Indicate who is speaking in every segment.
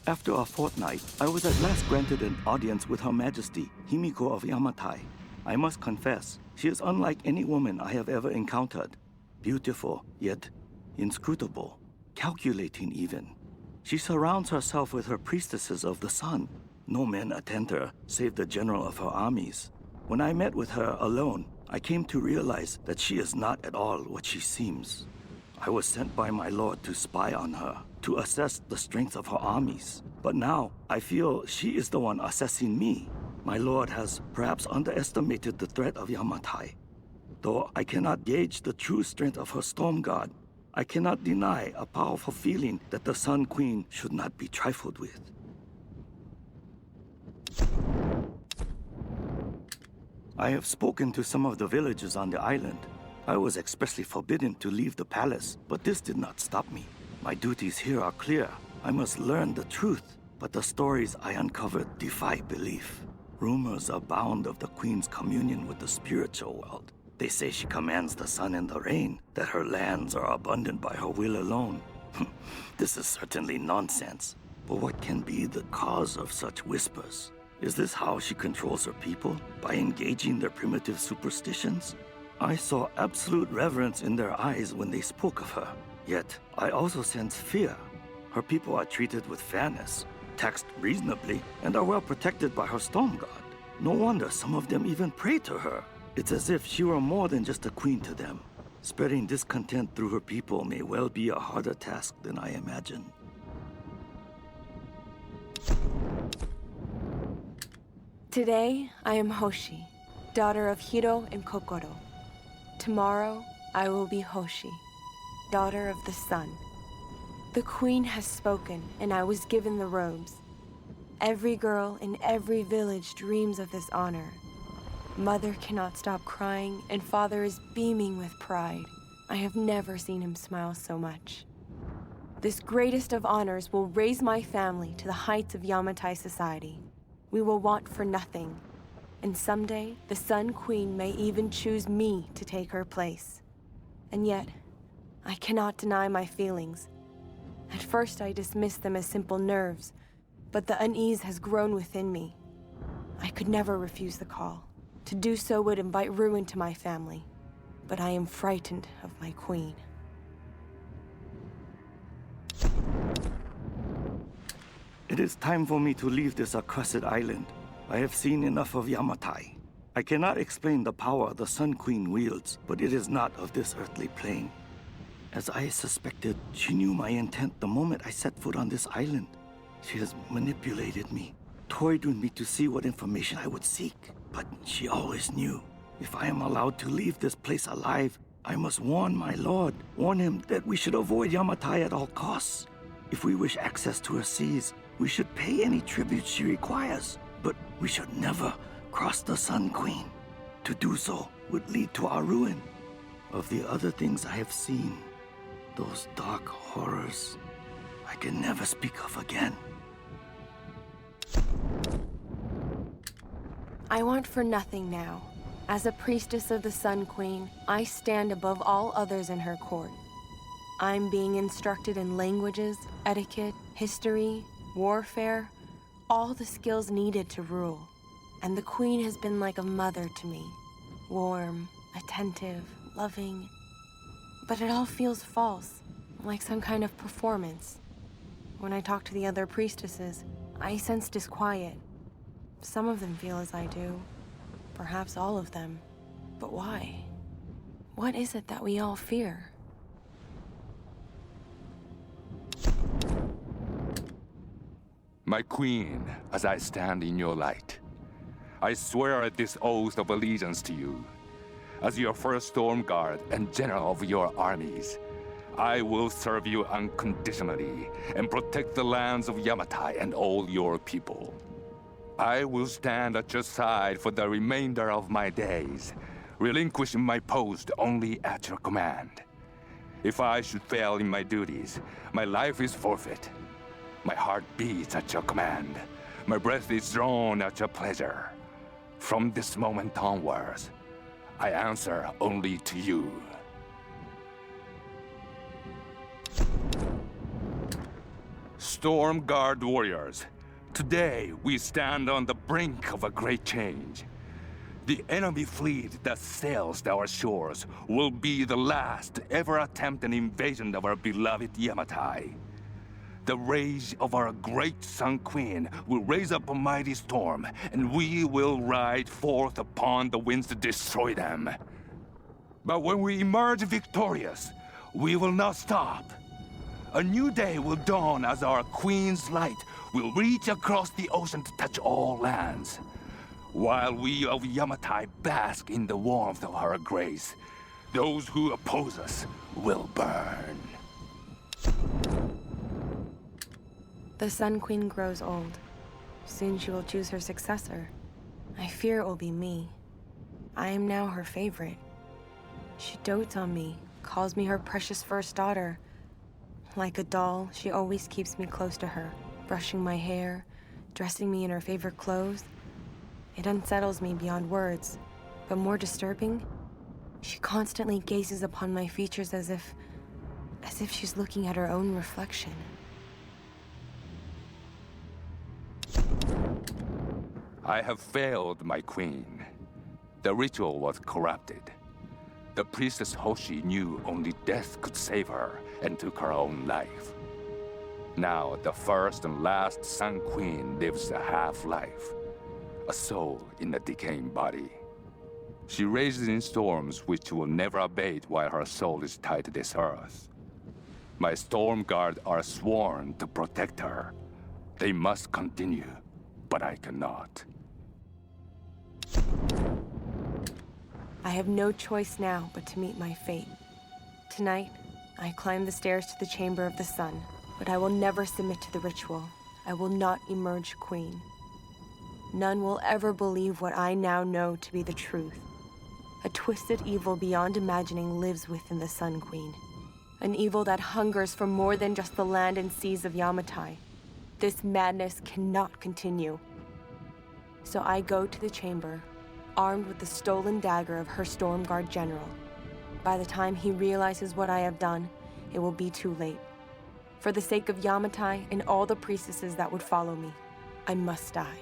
Speaker 1: After a fortnight, I was at last granted an audience with Her Majesty, Himiko of Yamatai. I must confess, she is unlike any woman I have ever encountered. Beautiful, yet inscrutable, calculating even. She surrounds herself with her priestesses of the sun. No men attend her, save the general of her armies. When I met with her alone, I came to realize that she is not at all what she seems. I was sent by my lord to spy on her, to assess the strength of her armies. But now, I feel she is the one assessing me. My lord has perhaps underestimated the threat of Yamatai. Though I cannot gauge the true strength of her storm god, I cannot deny a powerful feeling that the Sun Queen should not be trifled with. I have spoken to some of the villagers on the island. I was expressly forbidden to leave the palace, but this did not stop me. My duties here are clear. I must learn the truth, but the stories I uncovered defy belief. Rumors abound of the Queen's communion with the spiritual world. They say she commands the sun and the rain, that her lands are abundant by her will alone. This is certainly nonsense. But what can be the cause of such whispers? Is this how she controls her people? By engaging their primitive superstitions? I saw absolute reverence in their eyes when they spoke of her. Yet, I also sense fear. Her people are treated with fairness, taxed reasonably, and are well protected by her storm god. No wonder some of them even pray to her. It's as if she were more than just a queen to them. Spreading discontent through her people may well be a harder task than I imagined.
Speaker 2: Today, I am Hoshi, daughter of Hiro and Kokoro. Tomorrow, I will be Hoshi, daughter of the sun. The queen has spoken, and I was given the robes. Every girl in every village dreams of this honor. Mother cannot stop crying, and father is beaming with pride. I have never seen him smile so much. This greatest of honors will raise my family to the heights of Yamatai society. We will want for nothing. And someday, the Sun Queen may even choose me to take her place. And yet, I cannot deny my feelings. At first, I dismissed them as simple nerves, but the unease has grown within me. I could never refuse the call. To do so would invite ruin to my family, but I am frightened of my queen.
Speaker 1: It is time for me to leave this accursed island. I have seen enough of Yamatai. I cannot explain the power the Sun Queen wields, but it is not of this earthly plane. As I suspected, she knew my intent the moment I set foot on this island. She has manipulated me, toyed with me to see what information I would seek. But she always knew. If I am allowed to leave this place alive, I must warn my lord, warn him that we should avoid Yamatai at all costs. If we wish access to her seas, we should pay any tribute she requires, but we should never cross the Sun Queen. To do so would lead to our ruin. Of the other things I have seen, those dark horrors, I can never speak of again.
Speaker 2: I want for nothing now. As a priestess of the Sun Queen, I stand above all others in her court. I'm being instructed in languages, etiquette, history, warfare, all the skills needed to rule. And the Queen has been like a mother to me. Warm, attentive, loving. But it all feels false, like some kind of performance. When I talk to the other priestesses, I sense disquiet. Some of them feel as I do. Perhaps all of them. But why? What is it that we all fear?
Speaker 3: My queen, as I stand in your light, I swear at this oath of allegiance to you. As your first storm guard and general of your armies, I will serve you unconditionally and protect the lands of Yamatai and all your people. I will stand at your side for the remainder of my days, relinquishing my post only at your command. If I should fail in my duties, my life is forfeit. My heart beats at your command. My breath is drawn at your pleasure. From this moment onwards, I answer only to you. Storm Guard warriors, today we stand on the brink of a great change. The enemy fleet that sails our shores will be the last to ever attempt an invasion of our beloved Yamatai. The rage of our great Sun Queen will raise up a mighty storm, and we will ride forth upon the winds to destroy them. But when we emerge victorious, we will not stop. A new day will dawn as our Queen's light will reach across the ocean to touch all lands. While we of Yamatai bask in the warmth of her grace, those who oppose us will burn.
Speaker 2: The Sun Queen grows old. Soon she will choose her successor. I fear it will be me. I am now her favorite. She dotes on me, calls me her precious first daughter. Like a doll, she always keeps me close to her, brushing my hair, dressing me in her favorite clothes. It unsettles me beyond words, but more disturbing, she constantly gazes upon my features as if she's looking at her own reflection.
Speaker 3: I have failed, my queen. The ritual was corrupted. The priestess Hoshi knew only death could save her and took her own life. Now, the first and last Sun Queen lives a half-life, a soul in a decaying body. She rages in storms which will never abate while her soul is tied to this earth. My Storm Guard are sworn to protect her. They must continue, but I cannot.
Speaker 2: I have no choice now but to meet my fate. Tonight, I climb the stairs to the Chamber of the Sun, but I will never submit to the ritual. I will not emerge queen. None will ever believe what I now know to be the truth. A twisted evil beyond imagining lives within the Sun Queen. An evil that hungers for more than just the land and seas of Yamatai. This madness cannot continue. So I go to the chamber, armed with the stolen dagger of her Storm Guard general. By the time he realizes what I have done, it will be too late. For the sake of Yamatai and all the priestesses that would follow me, I must die.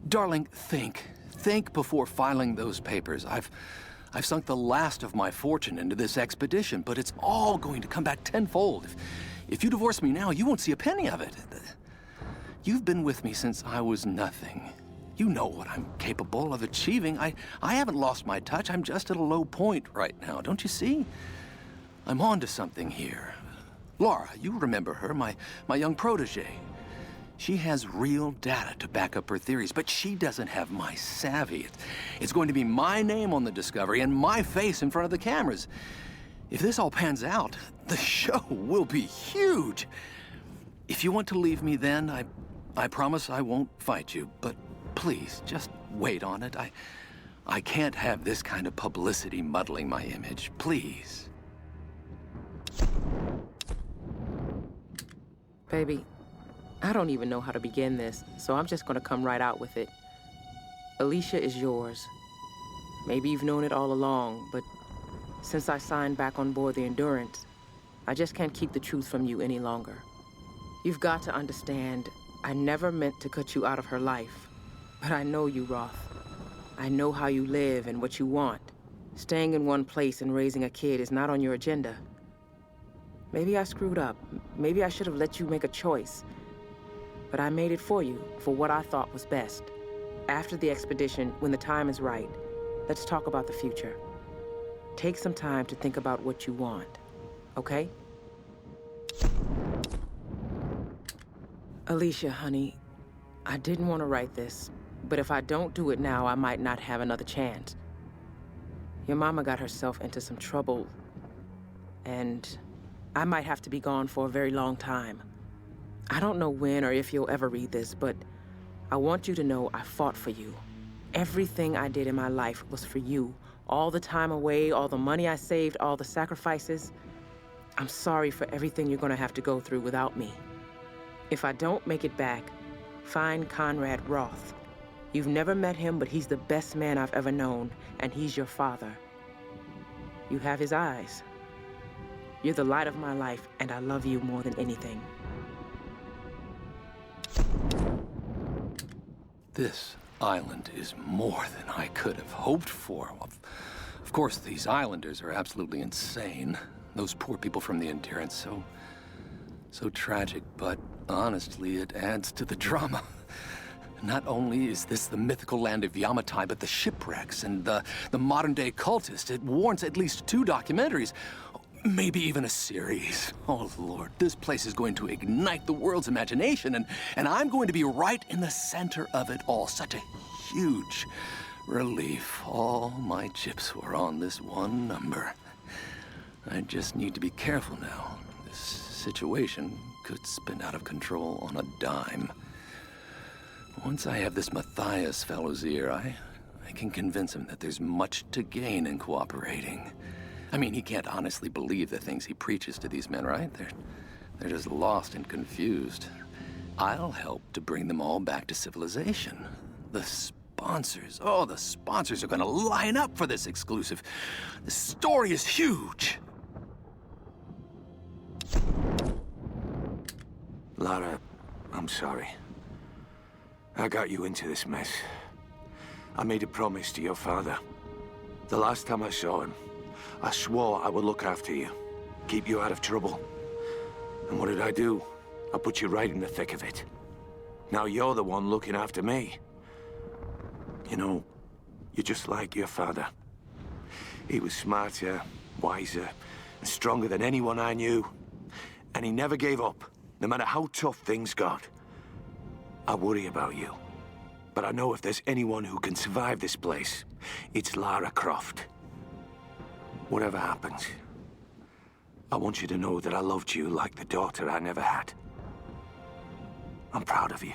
Speaker 4: Darling, think. Think before filing those papers. I've sunk the last of my fortune into this expedition, but it's all going to come back tenfold. If you divorce me now, you won't see a penny of it. You've been with me since I was nothing. You know what I'm capable of achieving. I haven't lost my touch. I'm just at a low point right now. Don't you see? I'm on to something here. Laura, you remember her, my young protege. She has real data to back up her theories, but she doesn't have my savvy. It's going to be my name on the Discovery and my face in front of the cameras. If this all pans out, the show will be huge. If you want to leave me then, I promise I won't fight you, but please, just wait on it. I can't have this kind of publicity muddling my image. Please.
Speaker 5: Baby, I don't even know how to begin this, so I'm just gonna come right out with it. Alicia is yours. Maybe you've known it all along, but since I signed back on board the Endurance, I just can't keep the truth from you any longer. You've got to understand, I never meant to cut you out of her life. But I know you, Roth. I know how you live and what you want. Staying in one place and raising a kid is not on your agenda. Maybe I screwed up. Maybe I should have let you make a choice. But I made it for you, for what I thought was best. After the expedition, when the time is right, let's talk about the future. Take some time to think about what you want, okay? Alicia, honey, I didn't want to write this, but if I don't do it now, I might not have another chance. Your mama got herself into some trouble, and I might have to be gone for a very long time. I don't know when or if you'll ever read this, but I want you to know I fought for you. Everything I did in my life was for you. All the time away, all the money I saved, all the sacrifices. I'm sorry for everything you're gonna have to go through without me. If I don't make it back, find Conrad Roth. You've never met him, but he's the best man I've ever known, and he's your father. You have his eyes. You're the light of my life, and I love you more than anything.
Speaker 4: This island is more than I could have hoped for. Of course, these islanders are absolutely insane. Those poor people from the Endurance, so tragic, but honestly, it adds to the drama. Not only is this the mythical land of Yamatai, but the shipwrecks and the modern-day cultists. It warrants at least 2 documentaries, maybe even a series. Oh, Lord, this place is going to ignite the world's imagination, and I'm going to be right in the center of it all. Such a huge relief. All my chips were on this one number. I just need to be careful now. This situation could spin out of control on a dime. Once I have this Matthias fellow's ear, I can convince him that there's much to gain in cooperating. I mean, he can't honestly believe the things he preaches to these men, right? They're just lost and confused. I'll help to bring them all back to civilization. The sponsors are gonna line up for this exclusive. The story is huge.
Speaker 6: Lara, I'm sorry. I got you into this mess. I made a promise to your father. The last time I saw him, I swore I would look after you, keep you out of trouble. And what did I do? I put you right in the thick of it. Now you're the one looking after me. You know, you're just like your father. He was smarter, wiser, and stronger than anyone I knew. And he never gave up, no matter how tough things got. I worry about you. But I know if there's anyone who can survive this place, it's Lara Croft. Whatever happens, I want you to know that I loved you like the daughter I never had. I'm proud of you.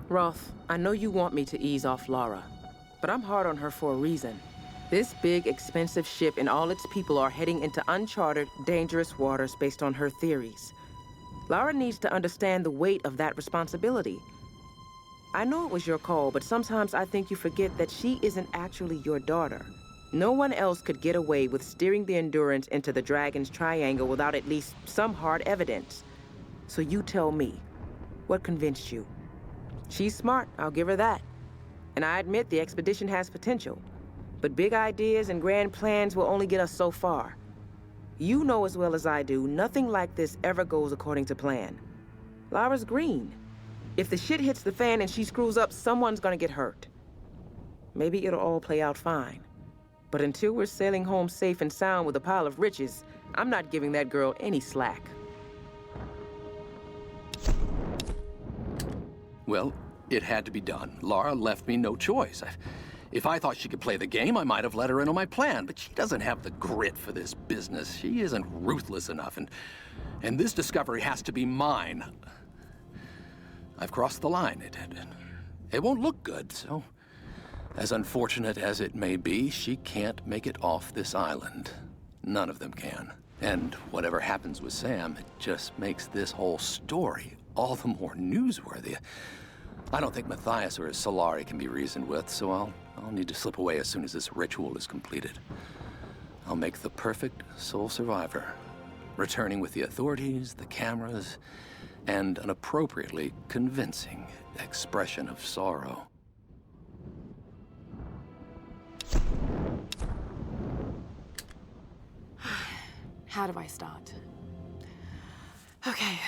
Speaker 5: Roth, I know you want me to ease off Lara, but I'm hard on her for a reason. This big, expensive ship and all its people are heading into uncharted, dangerous waters based on her theories. Lara needs to understand the weight of that responsibility. I know it was your call, but sometimes I think you forget that she isn't actually your daughter. No one else could get away with steering the Endurance into the Dragon's Triangle without at least some hard evidence. So you tell me, what convinced you? She's smart, I'll give her that. And I admit the expedition has potential. But big ideas and grand plans will only get us so far. You know as well as I do, nothing like this ever goes according to plan. Lara's green. If the shit hits the fan and she screws up, someone's gonna get hurt. Maybe it'll all play out fine. But until we're sailing home safe and sound with a pile of riches, I'm not giving that girl any slack.
Speaker 4: Well, it had to be done. Lara left me no choice. If I thought she could play the game, I might have let her in on my plan, but she doesn't have the grit for this business. She isn't ruthless enough, and this discovery has to be mine. I've crossed the line. It won't look good, so as unfortunate as it may be, she can't make it off this island. None of them can. And whatever happens with Sam, it just makes this whole story all the more newsworthy. I don't think Matthias or his Solari can be reasoned with, so I'll need to slip away as soon as this ritual is completed. I'll make the perfect sole survivor, returning with the authorities, the cameras, and an appropriately convincing expression of sorrow.
Speaker 2: How do I start? Okay.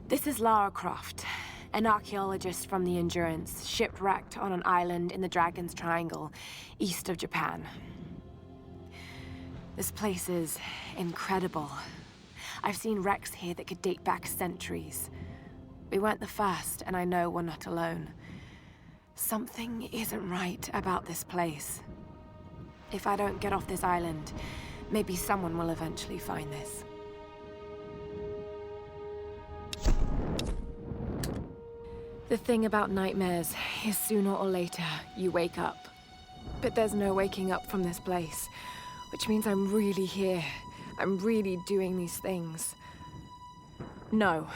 Speaker 2: This is Lara Croft, an archaeologist from the Endurance, shipwrecked on an island in the Dragon's Triangle, east of Japan. This place is incredible. I've seen wrecks here that could date back centuries. We weren't the first, and I know we're not alone. Something isn't right about this place. If I don't get off this island, maybe someone will eventually find this. The thing about nightmares is sooner or later, you wake up. But there's no waking up from this place, which means I'm really here. I'm really doing these things. No,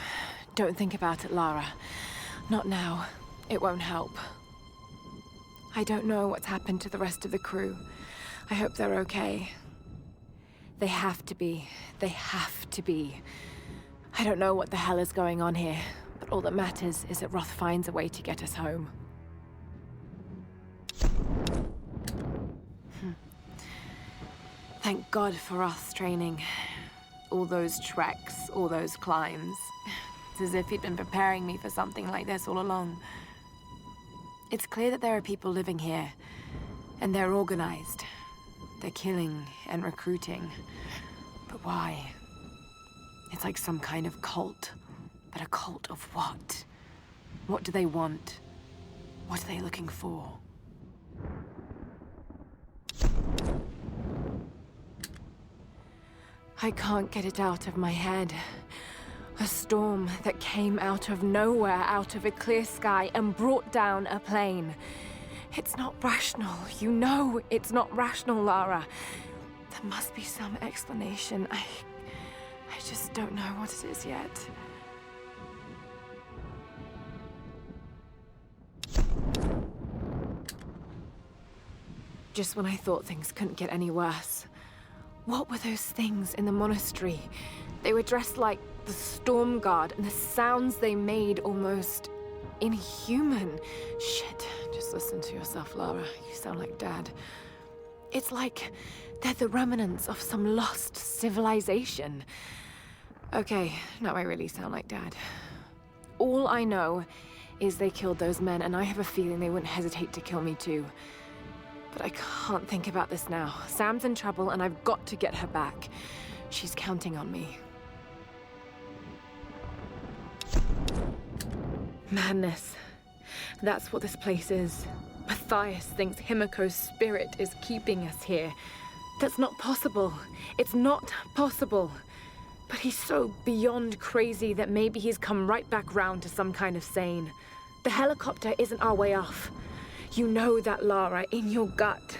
Speaker 2: don't think about it, Lara. Not now. It won't help. I don't know what's happened to the rest of the crew. I hope they're okay. They have to be. They have to be. I don't know what the hell is going on here, but all that matters is that Roth finds a way to get us home. Thank God for Roth's training. All those treks, all those climbs. It's as if he'd been preparing me for something like this all along. It's clear that there are people living here, and they're organized. They're killing and recruiting. But why? It's like some kind of cult. But a cult of what? What do they want? What are they looking for? I can't get it out of my head. A storm that came out of nowhere, out of a clear sky, and brought down a plane. It's not rational. You know it's not rational, Lara. There must be some explanation. I just don't know what it is yet. Just when I thought things couldn't get any worse. What were those things in the monastery? They were dressed like the Storm Guard, and the sounds they made almost inhuman. Shit, just listen to yourself, Lara. You sound like Dad. It's like they're the remnants of some lost civilization. Okay, now I really sound like Dad. All I know is they killed those men, and I have a feeling they wouldn't hesitate to kill me too. But I can't think about this now. Sam's in trouble, and I've got to get her back. She's counting on me. Madness. That's what this place is. Matthias thinks Himiko's spirit is keeping us here. That's not possible. It's not possible. But he's so beyond crazy that maybe he's come right back round to some kind of sane. The helicopter isn't our way off. You know that, Lara, in your gut.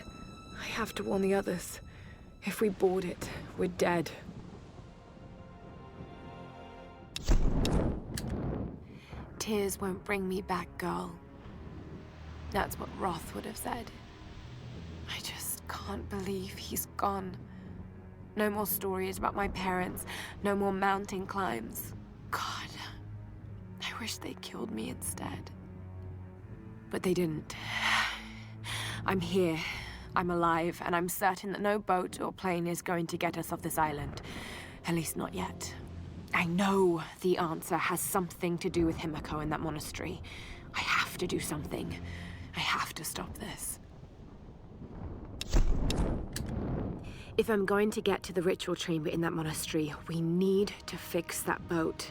Speaker 2: I have to warn the others. If we board it, we're dead. Tears won't bring me back, girl. That's what Roth would have said. I just can't believe he's gone. No more stories about my parents. No more mountain climbs. God, I wish they killed me instead. But they didn't. I'm here. I'm alive, and I'm certain that no boat or plane is going to get us off this island. At least not yet. I know the answer has something to do with Himiko and that monastery. I have to do something. I have to stop this. If I'm going to get to the ritual chamber in that monastery, we need to fix that boat.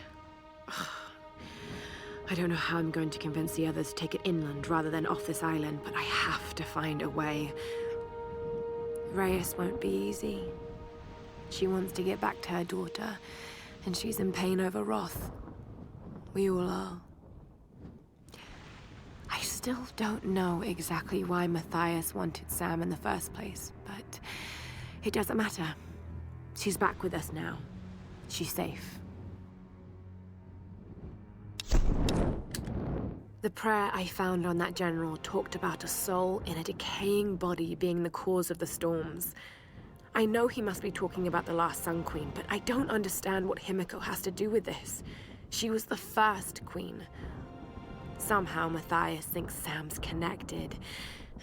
Speaker 2: I don't know how I'm going to convince the others to take it inland rather than off this island, but I have to find a way. Reyes won't be easy. She wants to get back to her daughter, and she's in pain over Roth. We all are. I still don't know exactly why Matthias wanted Sam in the first place, but it doesn't matter. She's back with us now. She's safe. The prayer I found on that general talked about a soul in a decaying body being the cause of the storms. I know he must be talking about the last Sun Queen, but I don't understand what Himiko has to do with this. She was the first queen. Somehow Matthias thinks Sam's connected,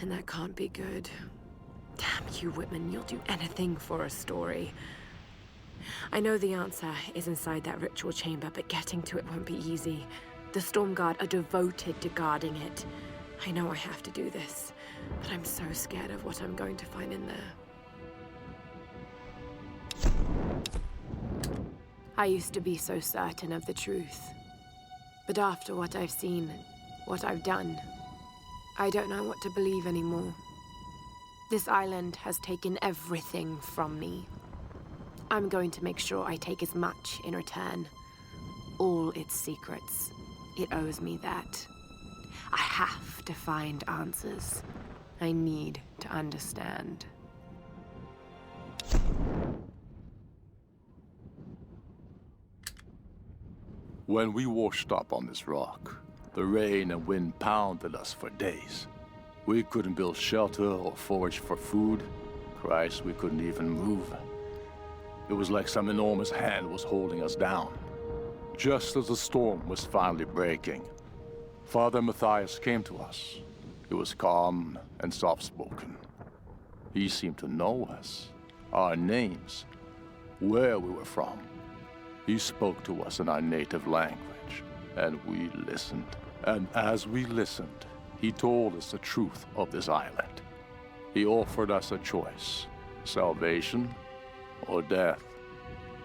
Speaker 2: and that can't be good. Damn you, Whitman, you'll do anything for a story. I know the answer is inside that ritual chamber, but getting to it won't be easy. The Storm Guard are devoted to guarding it. I know I have to do this, but I'm so scared of what I'm going to find in there. I used to be so certain of the truth. But after what I've seen, what I've done, I don't know what to believe anymore. This island has taken everything from me. I'm going to make sure I take as much in return. All its secrets. It owes me that. I have to find answers. I need to understand.
Speaker 7: When we washed up on this rock, the rain and wind pounded us for days. We couldn't build shelter or forage for food. Christ, we couldn't even move. It was like some enormous hand was holding us down. Just as the storm was finally breaking, Father Matthias came to us. He was calm and soft-spoken. He seemed to know us, our names, where we were from. He spoke to us in our native language, and we listened. And as we listened, he told us the truth of this island. He offered us a choice, salvation or death.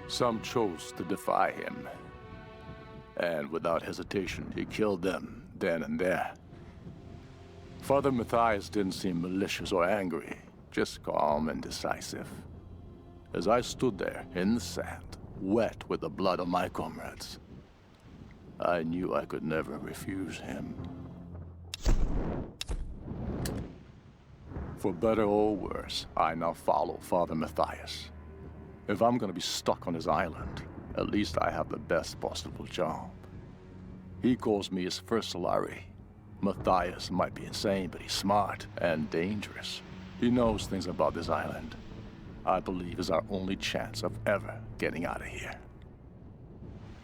Speaker 7: Some chose to defy him, and without hesitation, he killed them then and there. Father Matthias didn't seem malicious or angry, just calm and decisive. As I stood there in the sand, wet with the blood of my comrades, I knew I could never refuse him. For better or worse, I now follow Father Matthias. If I'm gonna be stuck on his island, at least I have the best possible job. He calls me his first Solari. Matthias might be insane, but he's smart and dangerous. He knows things about this island. I believe is our only chance of ever getting out of here.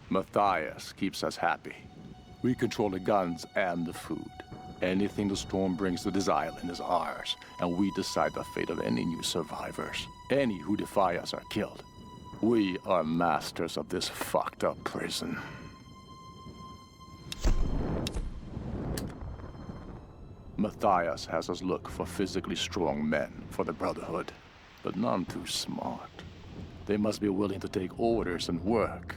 Speaker 7: Matthias keeps us happy. We control the guns and the food. Anything the storm brings to this island is ours, and we decide the fate of any new survivors. Any who defy us are killed. We are masters of this fucked up prison. Matthias has us look for physically strong men for the Brotherhood, but none too smart. They must be willing to take orders and work.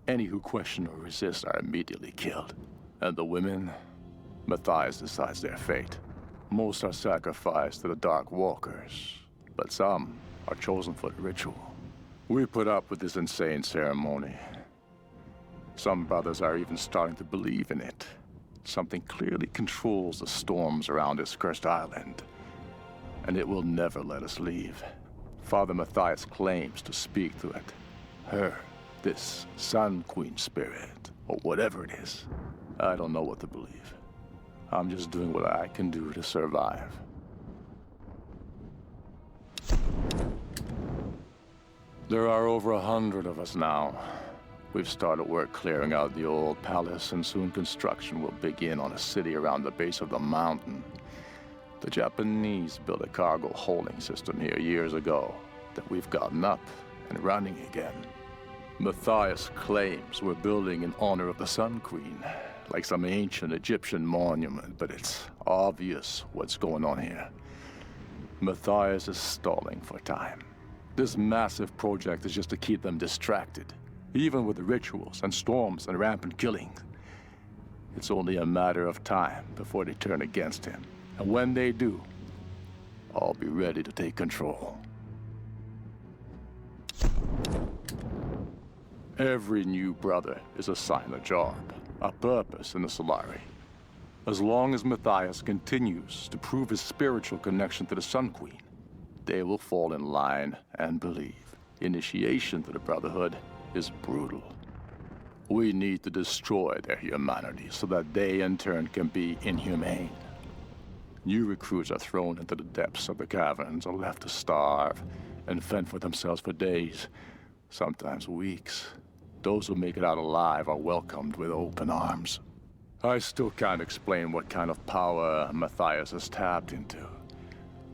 Speaker 7: Any who question or resist are immediately killed. And the women? Matthias decides their fate. Most are sacrificed to the Dark Walkers, but some are chosen for the ritual. We put up with this insane ceremony. Some brothers are even starting to believe in it. Something clearly controls the storms around this cursed island, and it will never let us leave. Father Matthias claims to speak to it. Her, this Sun Queen spirit, or whatever it is. I don't know what to believe. I'm just doing what I can do to survive. There are over 100 of us now. We've started work clearing out the old palace, and soon construction will begin on a city around the base of the mountain. The Japanese built a cargo holding system here years ago that we've gotten up and running again. Matthias claims we're building in honor of the Sun Queen, like some ancient Egyptian monument, but it's obvious what's going on here. Matthias is stalling for time. This massive project is just to keep them distracted. Even with the rituals and storms and rampant killing, it's only a matter of time before they turn against him. And when they do, I'll be ready to take control. Every new brother is assigned a job, a purpose in the Solari. As long as Matthias continues to prove his spiritual connection to the Sun Queen, they will fall in line and believe. Initiation to the Brotherhood is brutal. We need to destroy their humanity so that they in turn can be inhumane. New recruits are thrown into the depths of the caverns or left to starve and fend for themselves for days, sometimes weeks. Those who make it out alive are welcomed with open arms. I still can't explain what kind of power Matthias has tapped into,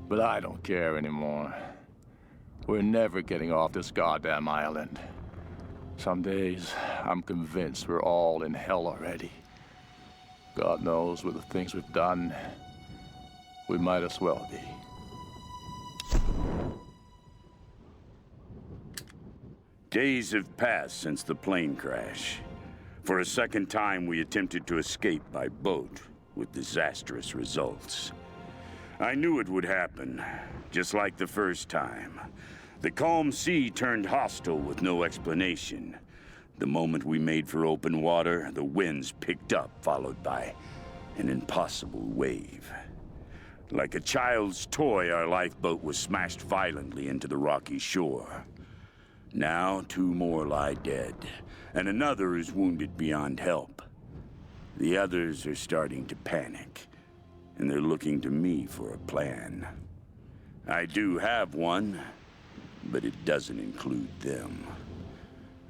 Speaker 7: but I don't care anymore. We're never getting off this goddamn island. Some days, I'm convinced we're all in hell already. God knows with the things we've done, we might as well be.
Speaker 8: Days have passed since the plane crash. For a second time, we attempted to escape by boat, with disastrous results. I knew it would happen, just like the first time. The calm sea turned hostile with no explanation. The moment we made for open water, the winds picked up, followed by an impossible wave. Like a child's toy, our lifeboat was smashed violently into the rocky shore. Now 2 more lie dead, and another is wounded beyond help. The others are starting to panic. and they're looking to me for a plan. I do have one, but it doesn't include them.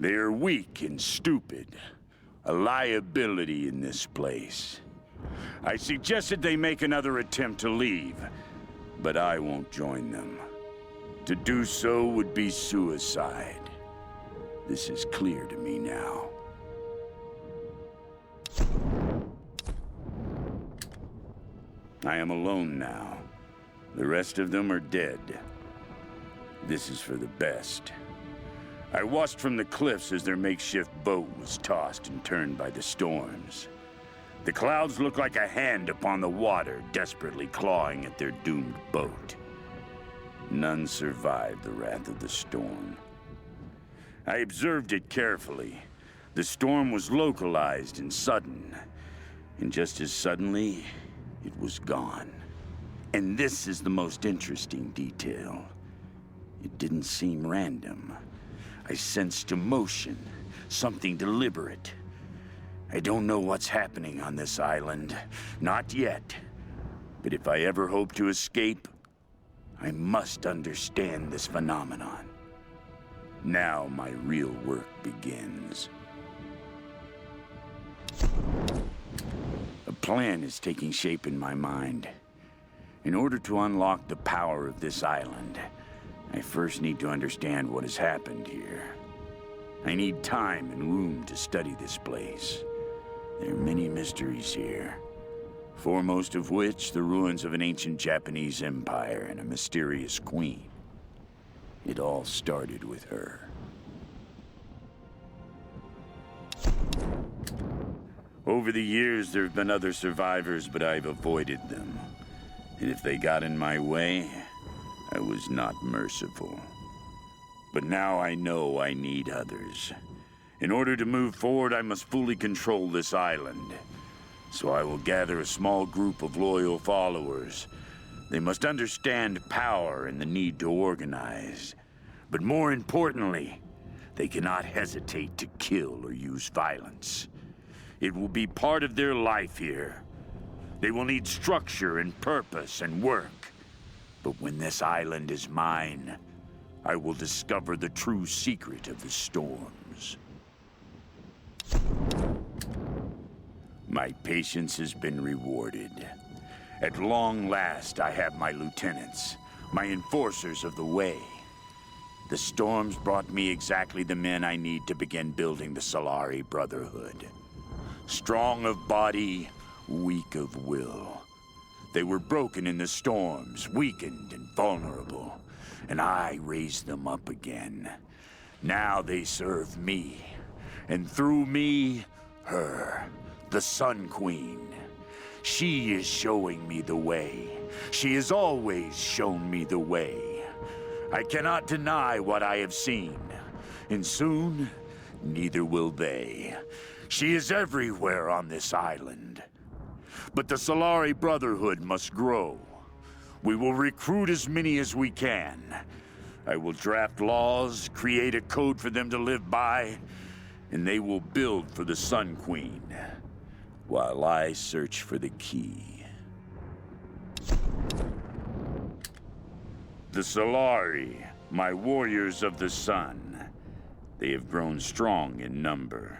Speaker 8: They are weak and stupid, a liability in this place. I suggested they make another attempt to leave, but I won't join them. To do so would be suicide. This is clear to me now. I am alone now. The rest of them are dead. This is for the best. I watched from the cliffs as their makeshift boat was tossed and turned by the storms. The clouds looked like a hand upon the water, desperately clawing at their doomed boat. None survived the wrath of the storm. I observed it carefully. The storm was localized and sudden, and just as suddenly, it was gone. And this is the most interesting detail. It didn't seem random. I sensed emotion, something deliberate. I don't know what's happening on this island, not yet. But if I ever hope to escape, I must understand this phenomenon. Now my real work begins. A plan is taking shape in my mind. In order to unlock the power of this island, I first need to understand what has happened here. I need time and room to study this place. There are many mysteries here, foremost of which the ruins of an ancient Japanese empire and a mysterious queen. It all started with her. Over the years, there have been other survivors, but I've avoided them. And if they got in my way, I was not merciful. But now I know I need others. In order to move forward, I must fully control this island. So I will gather a small group of loyal followers. They must understand power and the need to organize. But more importantly, they cannot hesitate to kill or use violence. It will be part of their life here. They will need structure and purpose and work. But when this island is mine, I will discover the true secret of the storms. My patience has been rewarded. At long last, I have my lieutenants, my enforcers of the way. The storms brought me exactly the men I need to begin building the Solari Brotherhood. Strong of body, weak of will. They were broken in the storms, weakened and vulnerable, and I raised them up again. Now they serve me, and through me, her, the Sun Queen. She is showing me the way. She has always shown me the way. I cannot deny what I have seen, and soon, neither will they. She is everywhere on this island. But the Solari Brotherhood must grow. We will recruit as many as we can. I will draft laws, create a code for them to live by, and they will build for the Sun Queen, while I search for the key. The Solari, my warriors of the sun, they have grown strong in number.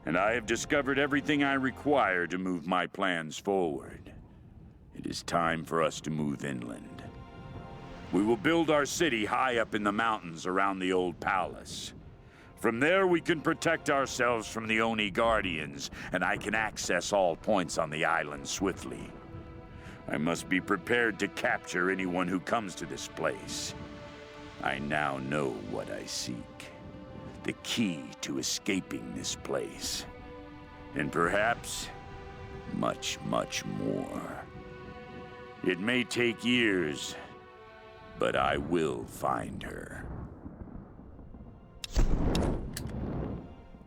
Speaker 8: And I have discovered everything I require to move my plans forward. It is time for us to move inland. We will build our city high up in the mountains around the old palace. From there, we can protect ourselves from the Oni Guardians, and I can access all points on the island swiftly. I must be prepared to capture anyone who comes to this place. I now know what I seek. The key to escaping this place. And perhaps, much, much more. It may take years, but I will find her.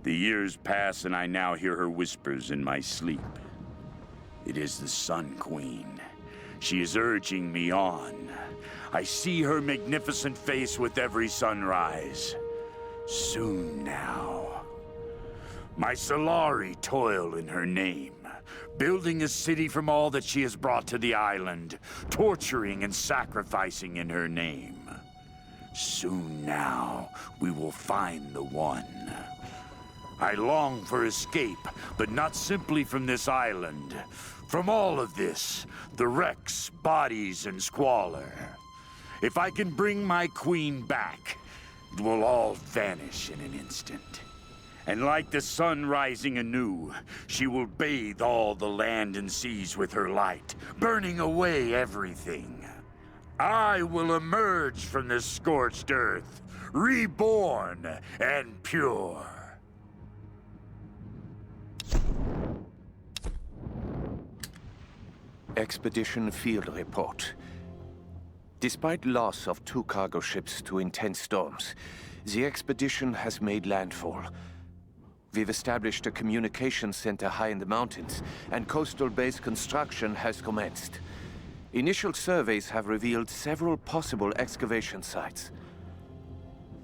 Speaker 8: The years pass and I now hear her whispers in my sleep. It is the Sun Queen. She is urging me on. I see her magnificent face with every sunrise. Soon now. My Solari toil in her name. building a city from all that she has brought to the island, torturing and sacrificing in her name. Soon now, we will find the one. I long for escape, but not simply from this island. From all of this, the wrecks, bodies, and squalor. If I can bring my queen back, it will all vanish in an instant. And like the sun rising anew, she will bathe all the land and seas with her light, burning away everything. I will emerge from this scorched earth, reborn and pure.
Speaker 6: Expedition Field Report. Despite loss of 2 cargo ships to intense storms, the expedition has made landfall. We've established a communications center high in the mountains, and coastal base construction has commenced. Initial surveys have revealed several possible excavation sites.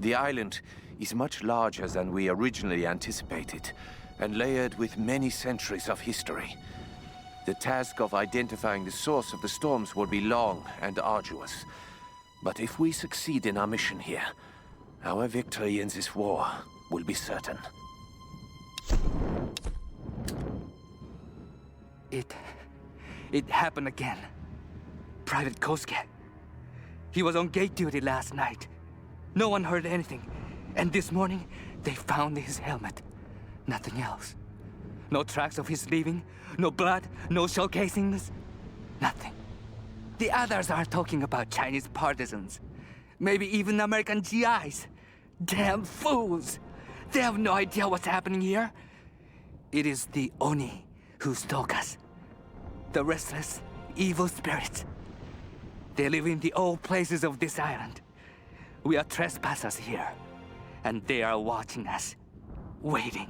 Speaker 6: The island is much larger than we originally anticipated, and layered with many centuries of history. The task of identifying the source of the storms will be long and arduous. But if we succeed in our mission here, our victory in this war will be certain.
Speaker 9: It happened again. Private Kosuke. He was on gate duty last night. No one heard anything. And this morning, they found his helmet. Nothing else. No tracks of his leaving, no blood, no shell casings. Nothing. The others are talking about Chinese partisans. Maybe even American GIs. Damn fools! They have no idea what's happening here. It is the Oni who stalk us. The restless, evil spirits. They live in the old places of this island. We are trespassers here, and they are watching us, waiting.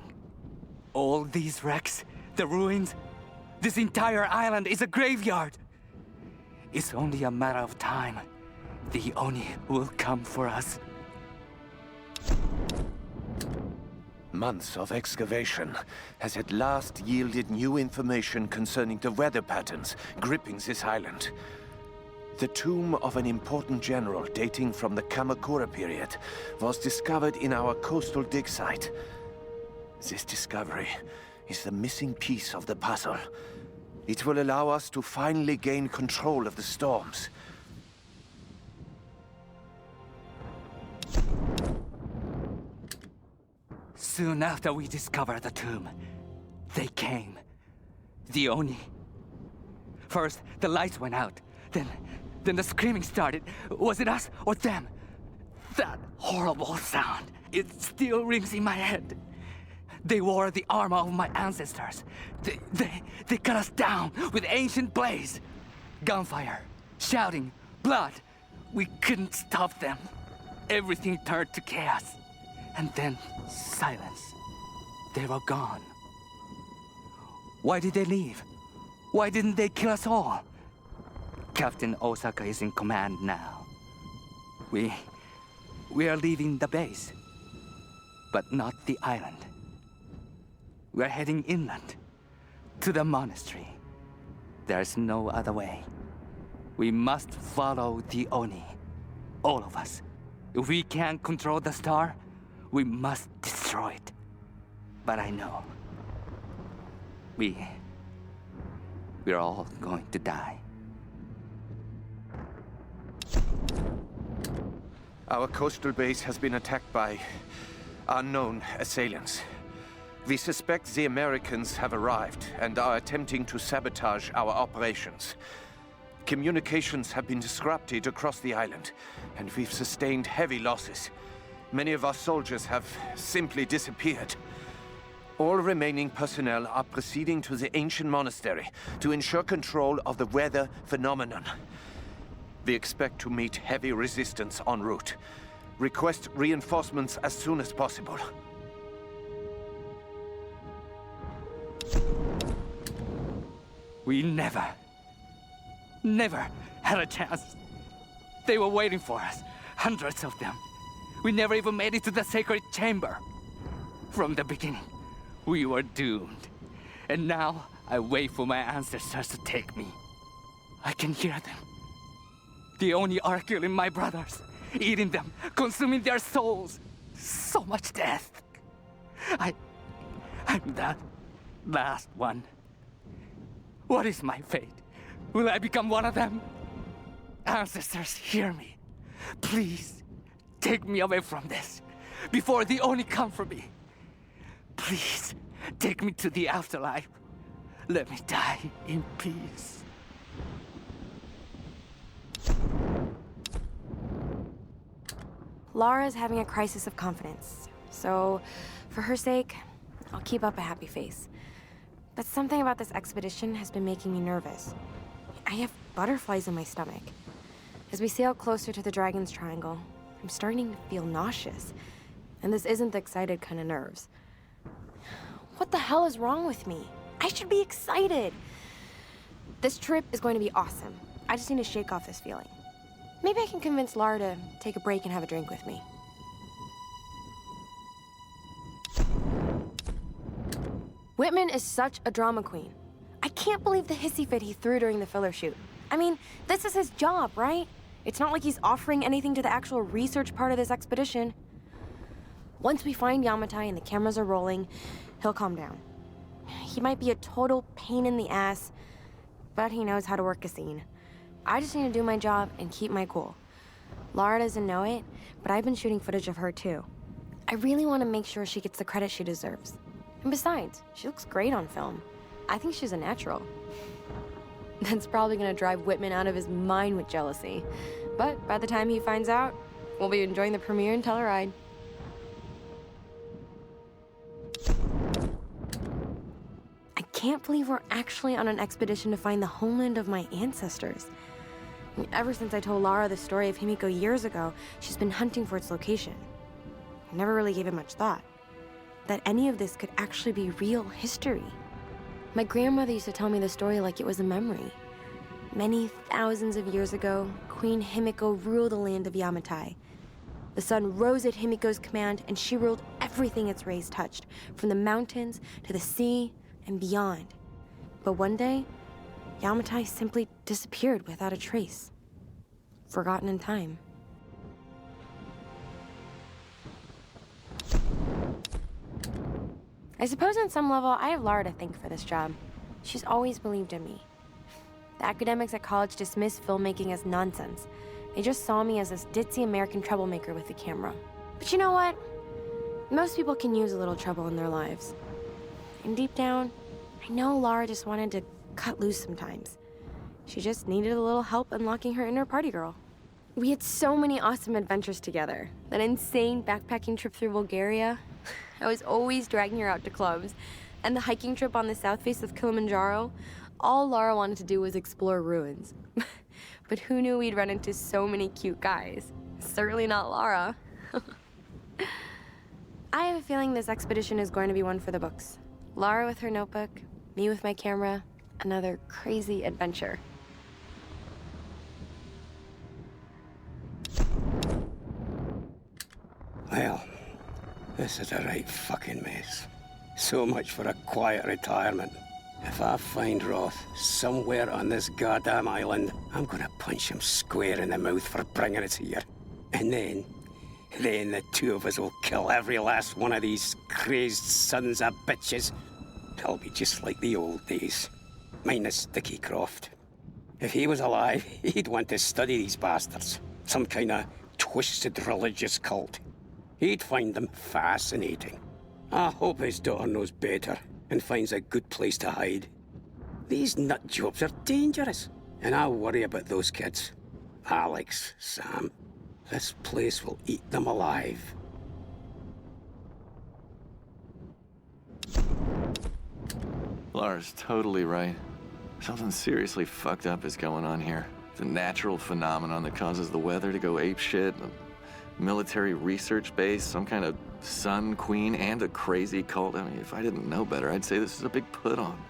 Speaker 9: All these wrecks, the ruins, this entire island is a graveyard. It's only a matter of time. The Oni will come for us.
Speaker 6: Months of excavation has at last yielded new information concerning the weather patterns gripping this island. The tomb of an important general dating from the Kamakura period was discovered in our coastal dig site. This discovery is the missing piece of the puzzle. It will allow us to finally gain control of the storms.
Speaker 9: Soon after we discovered the tomb, they came. The Oni. First, the lights went out. Then the screaming started. Was it us or them? That horrible sound. It still rings in my head. They wore the armor of my ancestors. They cut us down with ancient blades. Gunfire, shouting, blood. We couldn't stop them. Everything turned to chaos. And then silence. They were gone. Why did they leave? Why didn't they kill us all? Captain Osaka is in command now. We are leaving the base, but not the island. We're heading inland, to the monastery. There's no other way. We must follow the Oni, all of us. If we can't control the star, we must destroy it. But I know, we're all going to die.
Speaker 6: Our coastal base has been attacked by unknown assailants. We suspect the Americans have arrived and are attempting to sabotage our operations. Communications have been disrupted across the island, and we've sustained heavy losses. Many of our soldiers have simply disappeared. All remaining personnel are proceeding to the ancient monastery to ensure control of the weather phenomenon. We expect to meet heavy resistance en route. Request reinforcements as soon as possible.
Speaker 9: We never had a chance. They were waiting for us, hundreds of them. We never even made it to the sacred chamber. From the beginning, we were doomed. And now, I wait for my ancestors to take me. I can hear them. The Oni are killing my brothers, eating them, consuming their souls. So much death. I'm the last one. What is my fate? Will I become one of them? Ancestors, hear me. Please, take me away from this, before the Oni come for me. Please, take me to the afterlife. Let me die in peace.
Speaker 2: Lara is having a crisis of confidence, so for her sake, I'll keep up a happy face. But something about this expedition has been making me nervous. I have butterflies in my stomach. As we sail closer to the Dragon's Triangle, I'm starting to feel nauseous. And this isn't the excited kind of nerves. What the hell is wrong with me? I should be excited. This trip is going to be awesome. I just need to shake off this feeling. Maybe I can convince Lara to take a break and have a drink with me. Whitman is such a drama queen. I can't believe the hissy fit he threw during the filler shoot. I mean, this is his job, right? It's not like he's offering anything to the actual research part of this expedition. Once we find Yamatai and the cameras are rolling, he'll calm down. He might be a total pain in the ass, but he knows how to work a scene. I just need to do my job and keep my cool. Lara doesn't know it, but I've been shooting footage of her too. I really want to make sure she gets the credit she deserves. And besides, she looks great on film. I think she's a natural. That's probably gonna drive Whitman out of his mind with jealousy. But by the time he finds out, we'll be enjoying the premiere in Telluride. I can't believe we're actually on an expedition to find the homeland of my ancestors. I mean, ever since I told Lara the story of Himiko years ago, she's been hunting for its location. I never really gave it much thought. That any of this could actually be real history. My grandmother used to tell me the story like it was a memory. Many thousands of years ago, Queen Himiko ruled the land of Yamatai. The sun rose at Himiko's command, and she ruled everything its rays touched, from the mountains to the sea and beyond. But one day, Yamatai simply disappeared without a trace. Forgotten in time. I suppose on some level, I have Lara to thank for this job. She's always believed in me. The academics at college dismissed filmmaking as nonsense. They just saw me as this ditzy American troublemaker with a camera. But you know what? Most people can use a little trouble in their lives. And deep down, I know Lara just wanted to cut loose sometimes. She just needed a little help unlocking her inner party girl. We had so many awesome adventures together. That insane backpacking trip through Bulgaria. I was always dragging her out to clubs. And the hiking trip on the south face of Kilimanjaro, all Lara wanted to do was explore ruins. But who knew we'd run into so many cute guys? Certainly not Lara. I have a feeling this expedition is going to be one for the books. Lara with her notebook, me with my camera, another crazy adventure.
Speaker 10: Well, this is a right fucking mess. So much for a quiet retirement. If I find Roth somewhere on this goddamn island, I'm gonna punch him square in the mouth for bringing us here. And then the two of us will kill every last one of these crazed sons of bitches. It'll be just like the old days, minus Dickie Croft. If he was alive, he'd want to study these bastards. Some kind of twisted religious cult. He'd find them fascinating. I hope his daughter knows better and finds a good place to hide. These nut jobs are dangerous, and I worry about those kids. Alex, Sam, this place will eat them alive.
Speaker 11: Lara's totally right. Something seriously fucked up is going on here. It's a natural phenomenon that causes the weather to go apeshit. A military research base, some kind of sun queen, and a crazy cult. I mean, if I didn't know better, I'd say this is a big put-on.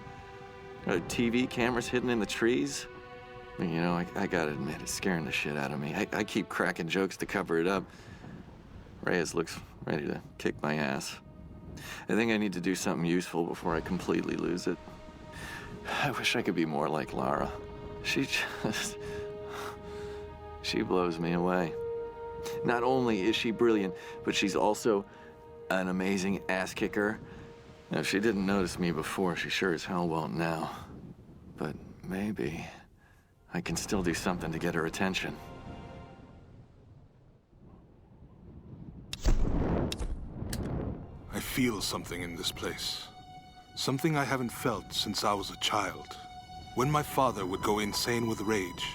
Speaker 11: TV cameras hidden in the trees. I mean, you know, I gotta admit, it's scaring the shit out of me. I keep cracking jokes to cover it up. Reyes looks ready to kick my ass. I think I need to do something useful before I completely lose it. I wish I could be more like Lara. She blows me away. Not only is she brilliant, but she's also an amazing ass kicker. Now, if she didn't notice me before, she sure as hell won't now. But maybe I can still do something to get her attention.
Speaker 12: I feel something in this place. Something I haven't felt since I was a child. When my father would go insane with rage,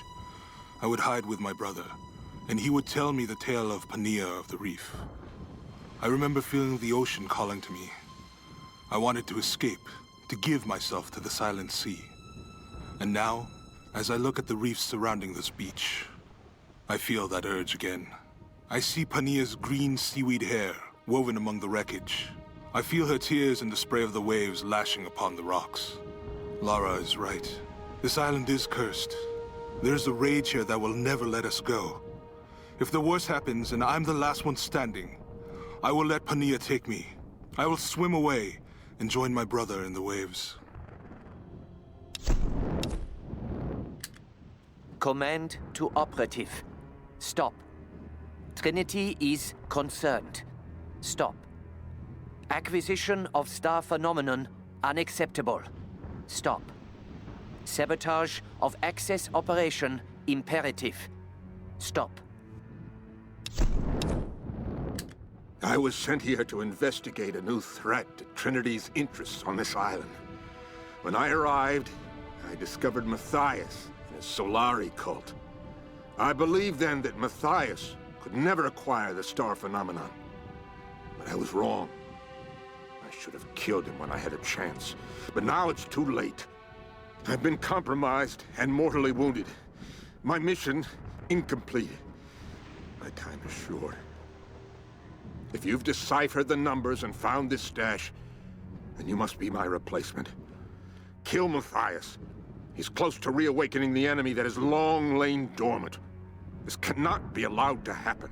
Speaker 12: I would hide with my brother, and he would tell me the tale of Pania of the Reef. I remember feeling the ocean calling to me. I wanted to escape, to give myself to the silent sea. And now, as I look at the reefs surrounding this beach, I feel that urge again. I see Pania's green seaweed hair woven among the wreckage. I feel her tears in the spray of the waves lashing upon the rocks. Lara is right. This island is cursed. There's a rage here that will never let us go. If the worst happens and I'm the last one standing, I will let Pania take me. I will swim away and join my brother in the waves.
Speaker 13: Command to operative. Stop. Trinity is concerned. Stop. Acquisition of star phenomenon unacceptable. Stop. Sabotage of access operation imperative. Stop.
Speaker 6: I was sent here to investigate a new threat to Trinity's interests on this island. When I arrived, I discovered Matthias and his Solari cult. I believed then that Matthias could never acquire the star phenomenon. But I was wrong. I should have killed him when I had a chance. But now it's too late. I've been compromised and mortally wounded. My mission, incomplete. My time is short. If you've deciphered the numbers and found this stash, then you must be my replacement. Kill Matthias. He's close to reawakening the enemy that has long lain dormant. This cannot be allowed to happen.